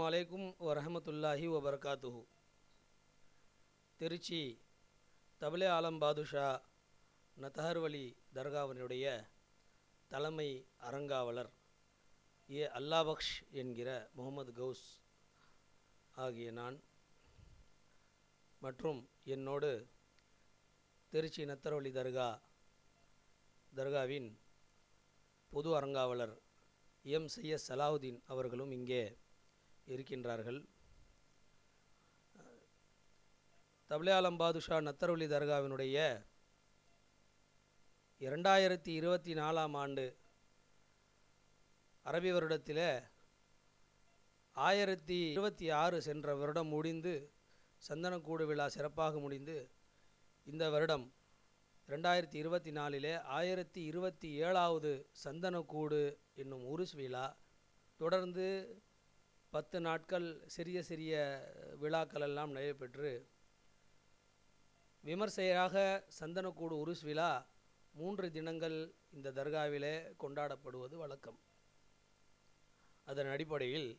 அஸ்ஸலாமு அலைக்கும் வரஹமத்துல்லாஹி வபரகாத்துஹு. திருச்சி தபிலே ஆலம் பாதுஷா நத்தஹர்வலி தர்காவினுடைய தலைமை அறங்காவலர் அல்லாபக்ஷ் என்கிற முகமது கவுஸ் ஆகிய நான் மற்றும் என்னோடு திருச்சி நத்தஹர்வலி தர்காவின் பொது அறங்காவலர் சையத் சலாஹுதீன் அவர்களும் இங்கே இருக்கின்றார்கள். தபிலே ஆலம் பாதுஷா நத்தஹர்வலி தர்காவினுடைய 2024 ஆண்டு அரபி வருடத்தில் 1026 சென்ற வருடம் முடிந்து சந்தனக்கூடு விழா சிறப்பாக முடிந்து இந்த வருடம் 2024 1027வது சந்தனக்கூடு என்னும் உருஸ் விழா தொடர்ந்து 10 நாட்கள் சிறிய சிறிய விழாக்கள் எல்லாம் நடைபெற்று விமர்சையாக சந்தனக்கூடு உருஸ் விழா 3 தினங்கள் இந்த தர்காவிலே கொண்டாடப்படுவது வழக்கம். அதன் அடிப்படையில்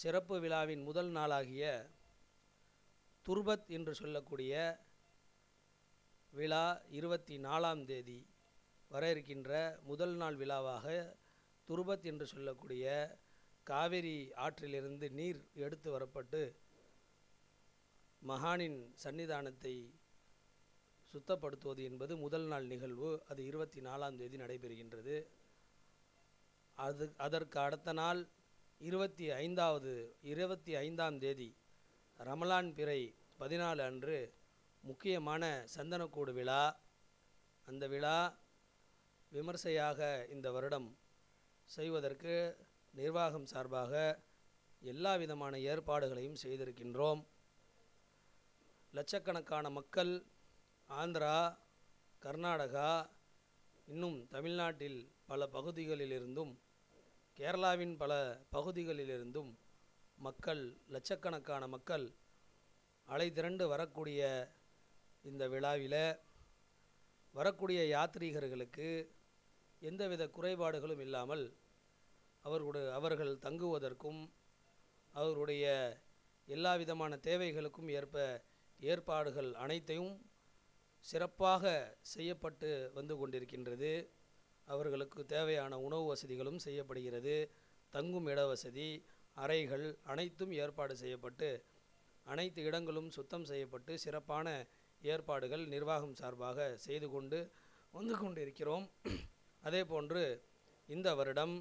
சிறப்பு விழாவின் முதல் நாளாகிய துர்பத் என்று சொல்லக்கூடிய விழா 24ஆம் தேதி வர இருக்கின்ற முதல் நாள் விழாவாக துர்பத் என்று சொல்லக்கூடிய காவிரி ஆற்றிலிருந்து நீர் எடுத்து வரப்பட்டு மகானின் சன்னிதானத்தை சுத்தப்படுத்துவது என்பது முதல் நாள் நிகழ்வு. அது 24ஆம் தேதி நடைபெறுகின்றது. அதற்கு அடுத்த நாள் 25ஆம் தேதி ரமலான் பிறை 14 அன்று முக்கியமான சந்தனக்கூடு விழா. அந்த விழா விமர்சையாக இந்த வருடம் செய்வதற்கு நிர்வாகம் சார்பாக எல்லா விதமான ஏற்பாடுகளையும் செய்திருக்கின்றோம். லட்சக்கணக்கான மக்கள் ஆந்திரா, கர்நாடகா, இன்னும் தமிழ்நாட்டில் பல பகுதிகளிலிருந்தும் கேரளாவின் பல பகுதிகளிலிருந்தும் லட்சக்கணக்கான மக்கள் அலை திரண்டு வரக்கூடிய இந்த விழாவில் வரக்கூடிய யாத்ரீகர்களுக்கு எந்தவித குறைபாடுகளும் இல்லாமல் அவர்கள் தங்குவதற்கும் அவர்களுடைய எல்லா விதமான தேவைகளுக்கும் ஏற்ப ஏற்பாடுகள் அனைத்தையும் சிறப்பாக செய்யப்பட்டு வந்து கொண்டிருக்கின்றது. அவர்களுக்கு தேவையான உணவு வசதிகளும் செய்யப்படுகிறது. தங்கும் இட வசதி, அறைகள் அனைத்தும் ஏற்பாடு செய்யப்பட்டு அனைத்து இடங்களும் சுத்தம் செய்யப்பட்டு சிறப்பான ஏற்பாடுகள் நிர்வாகம் சார்பாக செய்து கொண்டு வந்து கொண்டிருக்கிறோம். அதே போன்று இந்த வருடம்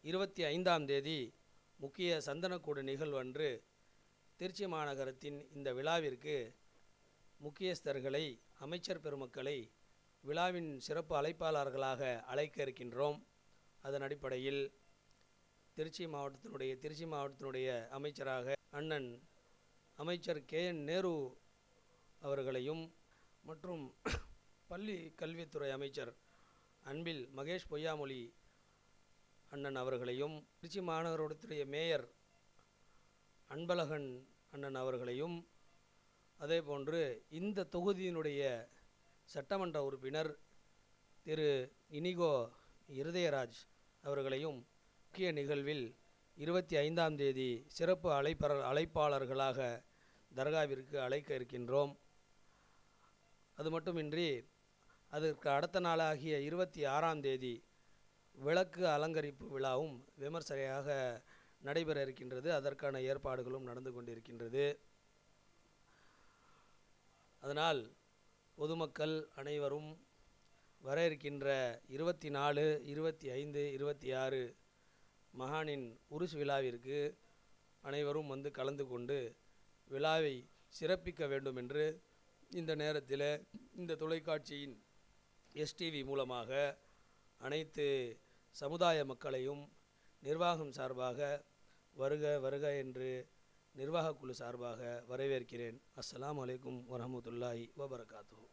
25ஆம் தேதி முக்கிய சந்தனக்கூடு நிகழ்வன்று திருச்சி மாநகரத்தின் இந்த விழாவிற்கு முக்கியஸ்தர்களை, அமைச்சர் பெருமக்களை விழாவின் சிறப்பு அழைப்பாளர்களாக அழைக்க இருக்கின்றோம். அதன் அடிப்படையில் திருச்சி மாவட்டத்தினுடைய அமைச்சராக அண்ணன் அமைச்சர் KN நேரு அவர்களையும் மற்றும் பள்ளி கல்வித்துறை அமைச்சர் அன்பில் மகேஷ் பொய்யாமொழி அண்ணன் அவர்களையும் திருச்சி மாநகரத்துடைய மேயர் அன்பழகன் அண்ணன் அவர்களையும் அதேபோன்று இந்த தொகுதியினுடைய சட்டமன்ற உறுப்பினர் திரு இனிகோ இருதயராஜ் அவர்களையும் முக்கிய நிகழ்வில் 25ஆம் தேதி சிறப்பு அழைப்பாளர்களாக தர்காவிற்கு அழைக்க இருக்கின்றோம். அது மட்டுமின்றி அதற்கு அடுத்த நாளாகிய 26ஆம் தேதி விளக்கு அலங்கரிப்பு விழாவும் விமர்சையாக நடைபெற இருக்கின்றது. அதற்கான ஏற்பாடுகளும் நடந்து கொண்டிருக்கின்றது. அதனால் பொதுமக்கள் அனைவரும் வர இருக்கின்ற 24, 25, 26 மகானின் உருஸ் விழாவிற்கு அனைவரும் வந்து கலந்து கொண்டு விழாவை சிறப்பிக்க வேண்டும் என்று இந்த நேரத்தில் இந்த தொலைக்காட்சியின் STV மூலமாக அனைத்து சமுதாய மக்களையும் நிர்வாகம் சார்பாக வருக வருக என்று நிர்வாக குழு சார்பாக வரவேற்கிறேன். அஸ்ஸலாமு அலைக்கும் வரஹமத்துல்லாஹி வபரகாத்துஹு.